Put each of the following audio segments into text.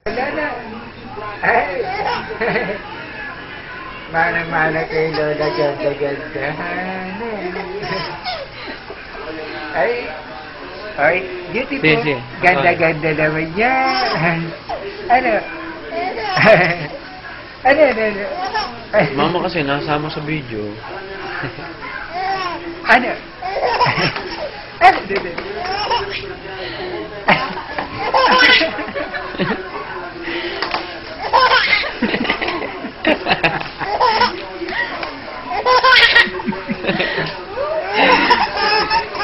Wala na. Ay. Manang-mana kay Lola, ganda-ganda. Ay. Ay, beautiful. Sige. Ganda-ganda naman yan. Ano? Ano? Ay. Mama kasi nasama sa video. Ano? Ano?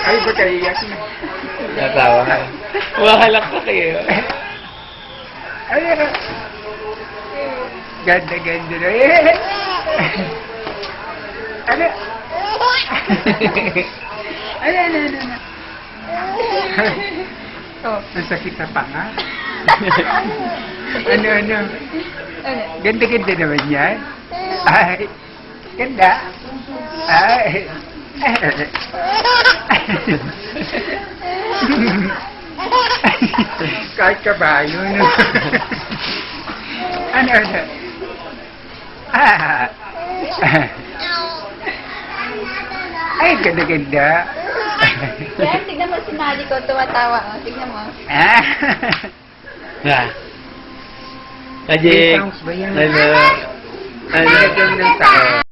Ay, ba kayo iyak? Natawa ka. Wahalak ka kayo. Ano? Ganda-ganda na. Ano? Ano? Oh, masakit na panga. Ano? Ganda-ganda naman yan. Ay, ganda. Ay. Kahit kabayo, no? Ano? Ay, ganda-ganda. Yan, tignan mo si Mali ko, tumatawa. Oh. Tignan mo. Ha? Ajik. Sounds ba yan? Hello. Nilagyan ng tao.